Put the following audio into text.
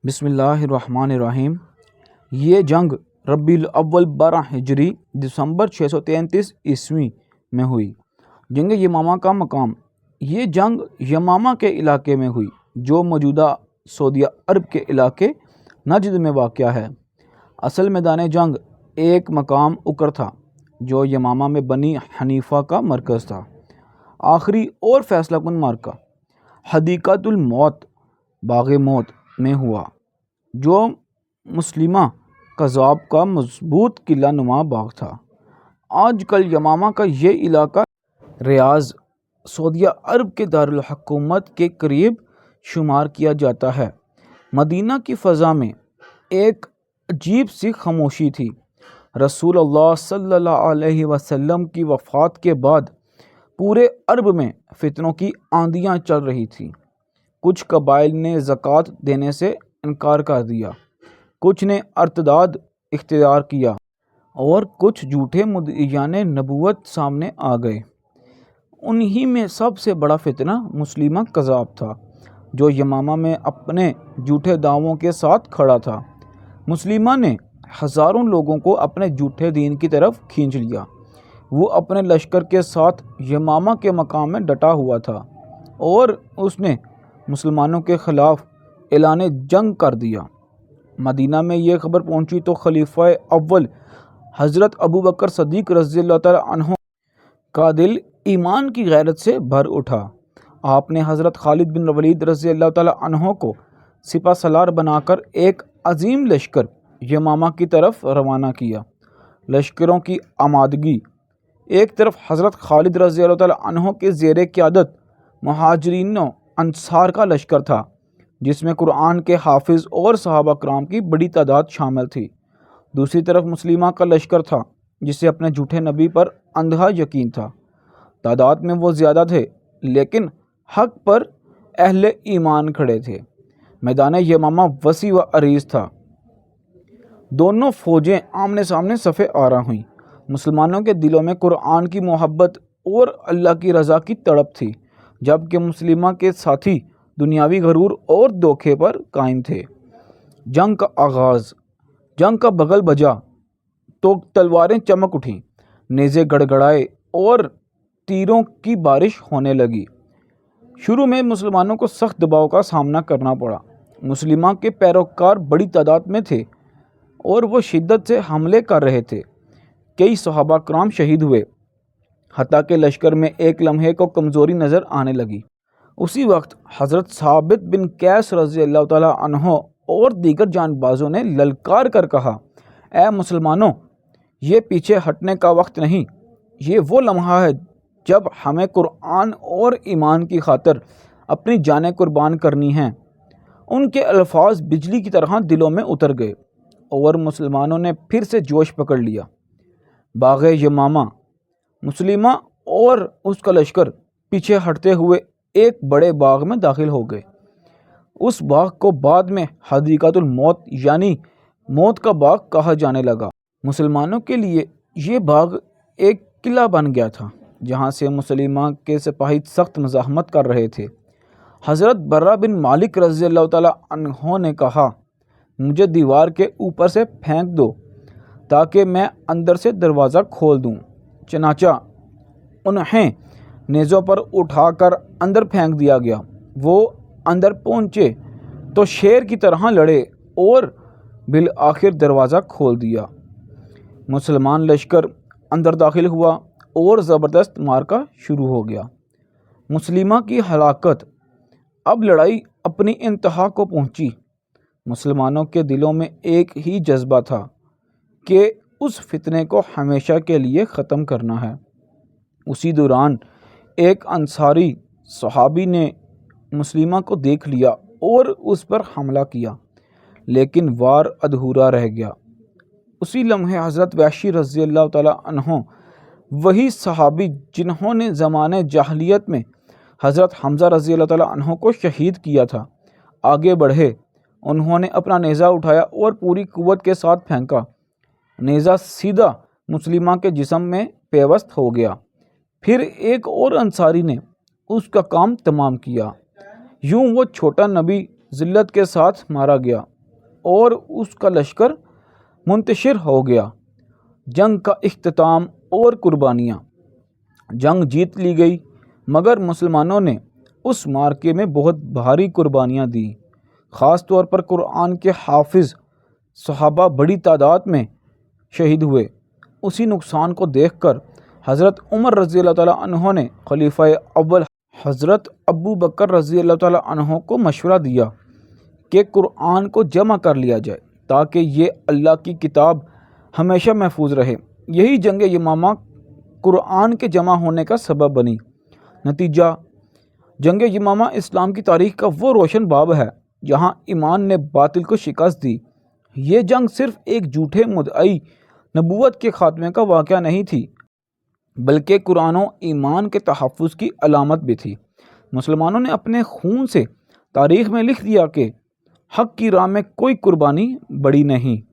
بسم اللہ الرحمن الرحیم۔ یہ جنگ ربیع الاول 12 ہجری دسمبر 633 عیسوی میں ہوئی۔ جنگ یمامہ کا مقام۔ یہ جنگ یمامہ کے علاقے میں ہوئی جو موجودہ سعودیہ عرب کے علاقے نجد میں واقع ہے۔ اصل میدان جنگ ایک مقام اکر تھا جو یمامہ میں بنی حنیفہ کا مرکز تھا۔ آخری اور فیصلہ کن معرکہ حدیقۃ الموت باغ موت میں ہوا جو مسلمہ کذاب کا مضبوط قلعہ نما باغ تھا۔ آج کل یمامہ کا یہ علاقہ ریاض سعودیہ عرب کے دارالحکومت کے قریب شمار کیا جاتا ہے۔ مدینہ کی فضا میں ایک عجیب سی خاموشی تھی۔ رسول اللہ صلی اللہ علیہ وسلم کی وفات کے بعد پورے عرب میں فتنوں کی آندیاں چل رہی تھیں۔ کچھ قبائل نے زکوٰۃ دینے سے انکار کر دیا، کچھ نے ارتداد اختیار کیا اور کچھ جھوٹے مدعیان نبوت سامنے آ گئے۔ انہی میں سب سے بڑا فتنہ مسلمہ کذاب تھا جو یمامہ میں اپنے جھوٹے دعووں کے ساتھ کھڑا تھا۔ مسلمہ نے ہزاروں لوگوں کو اپنے جھوٹے دین کی طرف کھینچ لیا۔ وہ اپنے لشکر کے ساتھ یمامہ کے مقام میں ڈٹا ہوا تھا اور اس نے مسلمانوں کے خلاف اعلان جنگ کر دیا۔ مدینہ میں یہ خبر پہنچی تو خلیفہ اول حضرت ابوبکر صدیق رضی اللہ تعالیٰ عنہ کا دل ایمان کی غیرت سے بھر اٹھا۔ آپ نے حضرت خالد بن ولید رضی اللہ تعالیٰ عنہ کو سپہ سالار بنا کر ایک عظیم لشکر یمامہ کی طرف روانہ کیا۔ لشکروں کی آمادگی: ایک طرف حضرت خالد رضی اللہ تعالیٰ عنہ کے زیر قیادت مہاجرین و انصار کا لشکر تھا جس میں قرآن کے حافظ اور صحابہ کرام کی بڑی تعداد شامل تھی۔ دوسری طرف مسلمہ کا لشکر تھا جسے اپنے جھوٹے نبی پر اندھا یقین تھا۔ تعداد میں وہ زیادہ تھے لیکن حق پر اہل ایمان کھڑے تھے۔ میدان یمامہ وسیع و عریض تھا۔ دونوں فوجیں آمنے سامنے صفِ آرا ہوئیں۔ مسلمانوں کے دلوں میں قرآن کی محبت اور اللہ کی رضا کی تڑپ تھی، جبکہ مسلمہ کے ساتھی دنیاوی غرور اور دھوکے پر قائم تھے۔ جنگ کا آغاز۔ جنگ کا بغل بجا تو تلواریں چمک اٹھیں، نیزے گڑگڑائے اور تیروں کی بارش ہونے لگی۔ شروع میں مسلمانوں کو سخت دباؤ کا سامنا کرنا پڑا۔ مسلمہ کے پیروکار بڑی تعداد میں تھے اور وہ شدت سے حملے کر رہے تھے۔ کئی صحابہ کرام شہید ہوئے، حتیٰ کہ لشکر میں ایک لمحے کو کمزوری نظر آنے لگی۔ اسی وقت حضرت ثابت بن قیس رضی اللہ تعالیٰ عنہ اور دیگر جان بازوں نے للکار کر کہا: اے مسلمانوں، یہ پیچھے ہٹنے کا وقت نہیں، یہ وہ لمحہ ہے جب ہمیں قرآن اور ایمان کی خاطر اپنی جانیں قربان کرنی ہیں۔ ان کے الفاظ بجلی کی طرح دلوں میں اتر گئے اور مسلمانوں نے پھر سے جوش پکڑ لیا۔ باغ یمامہ۔ مسلمہ اور اس کا لشکر پیچھے ہٹتے ہوئے ایک بڑے باغ میں داخل ہو گئے۔ اس باغ کو بعد میں حدیقۃ الموت یعنی موت کا باغ کہا جانے لگا۔ مسلمانوں کے لیے یہ باغ ایک قلعہ بن گیا تھا جہاں سے مسلمہ کے سپاہی سخت مزاحمت کر رہے تھے۔ حضرت برہ بن مالک رضی اللہ تعالیٰ عنہ نے کہا: مجھے دیوار کے اوپر سے پھینک دو تاکہ میں اندر سے دروازہ کھول دوں۔ چنانچہ انہیں نیزوں پر اٹھا کر اندر پھینک دیا گیا۔ وہ اندر پہنچے تو شیر کی طرح لڑے اور بالآخر دروازہ کھول دیا۔ مسلمان لشکر اندر داخل ہوا اور زبردست معرکہ شروع ہو گیا۔ مسلمہ کی ہلاکت۔ اب لڑائی اپنی انتہا کو پہنچی۔ مسلمانوں کے دلوں میں ایک ہی جذبہ تھا کہ اس فتنے کو ہمیشہ کے لیے ختم کرنا ہے۔ اسی دوران ایک انصاری صحابی نے مسلمہ کو دیکھ لیا اور اس پر حملہ کیا، لیکن وار ادھورا رہ گیا۔ اسی لمحے حضرت وحشی رضی اللہ تعالیٰ عنہ، وہی صحابی جنہوں نے زمانۂ جاہلیت میں حضرت حمزہ رضی اللہ تعالیٰ عنہ کو شہید کیا تھا، آگے بڑھے۔ انہوں نے اپنا نیزہ اٹھایا اور پوری قوت کے ساتھ پھینکا۔ نیزہ سیدھا مسلمہ کے جسم میں پیوست ہو گیا۔ پھر ایک اور انصاری نے اس کا کام تمام کیا۔ یوں وہ چھوٹا نبی ذلت کے ساتھ مارا گیا اور اس کا لشکر منتشر ہو گیا۔ جنگ کا اختتام اور قربانیاں۔ جنگ جیت لی گئی مگر مسلمانوں نے اس مارکے میں بہت بھاری قربانیاں دیں۔ خاص طور پر قرآن کے حافظ صحابہ بڑی تعداد میں شہید ہوئے۔ اسی نقصان کو دیکھ کر حضرت عمر رضی اللہ تعالیٰ عنہ نے خلیفہ اول حضرت ابو بکر رضی اللہ تعالیٰ عنہ کو مشورہ دیا کہ قرآن کو جمع کر لیا جائے تاکہ یہ اللہ کی کتاب ہمیشہ محفوظ رہے۔ یہی جنگ یمامہ قرآن کے جمع ہونے کا سبب بنی۔ نتیجہ، جنگ یمامہ اسلام کی تاریخ کا وہ روشن باب ہے جہاں ایمان نے باطل کو شکست دی۔ یہ جنگ صرف ایک جھوٹے مدعی نبوت کے خاتمے کا واقعہ نہیں تھی بلکہ قرآن و ایمان کے تحفظ کی علامت بھی تھی۔ مسلمانوں نے اپنے خون سے تاریخ میں لکھ دیا کہ حق کی راہ میں کوئی قربانی بڑی نہیں۔